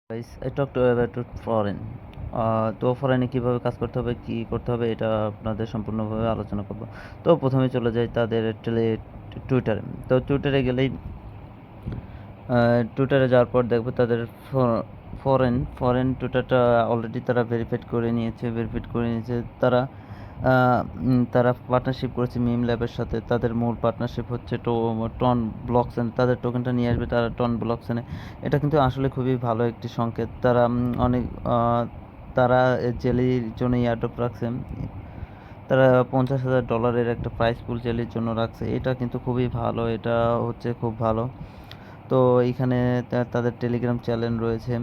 Guys, I talk to about foreign. তো ফরেনে কিভাবে কাজ করতে হবে, কি করতে হবে, এটা আপনাদের সম্পূর্ণভাবে আলোচনা করব। তো প্রথমে চলে যাই তাদের টুইটারে। তো টুইটারে গেলেই টুইটারে যাওয়ার পর দেখবো তাদের ফরেন টুইটারটা অলরেডি তারা ভেরিফাইড করে নিয়েছে তারা পার্টনারশিপ করেছে মিম ল্যাবের সাথে। তাদের মূল পার্টনারশিপ হচ্ছে টন ব্লকচেন। তাদের টোকেনটা নিয়ে আসবে তারা টন ব্লকচেনে। এটা কিন্তু আসলে খুবই ভালো একটি সংকেত। তারা অনেক তারা জেলির জন্য এয়ারড্রপ রাখছে। তারা $50,000 একটা প্রাইস পুল জেলির জন্য রাখছে। এটা কিন্তু খুবই ভালো, এটা হচ্ছে খুব ভালো। তো এইখানে তাদের টেলিগ্রাম চ্যানেল রয়েছে।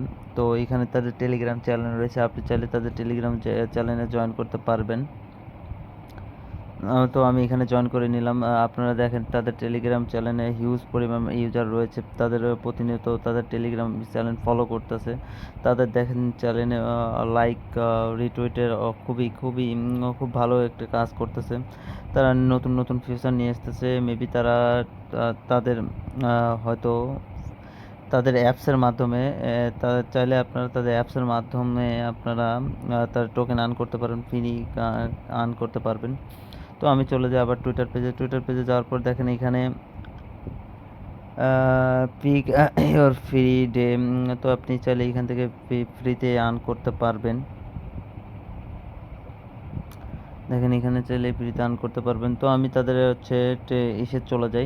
আপনি চাইলে তাদের টেলিগ্রাম চ্যানেলে জয়েন করতে পারবেন। তো আমি এখানে জয়েন করে নিলাম। আপনারা দেখেন তাদের টেলিগ্রাম চ্যানেলে হিউজ পরিমাণ ইউজার রয়েছে। তাদের প্রতিনিয়ত তাদের টেলিগ্রাম চ্যানেল ফলো করতেছে। তাদের দেখেন চ্যানেলে লাইক রিটুইটের খুব ভালো একটা কাজ করতেছে। তারা নতুন নতুন ফিচার নিয়ে আসতেছে। মেবি তারা তাদের হয়তো তাদের অ্যাপসের মাধ্যমে চাইলে আপনারা তাদের অ্যাপসের মাধ্যমে আপনারা তার টোকেন আর্ন করতে পারেন, ফ্রি আর্ন করতে পারবেন। তো আমি চলে যাই আবার টুইটার পেজে যাওয়ার পর দেখেন এখানে পিক ইওর ফ্রি ডে। তো আপনি চাইলে এখান থেকে ফ্রিতে আর্ন করতে পারবেন। দেখেন এখানে চাইলে ফ্রিতে আর্ন করতে পারবেন। তো আমি তাদের হচ্ছে চলে যাই।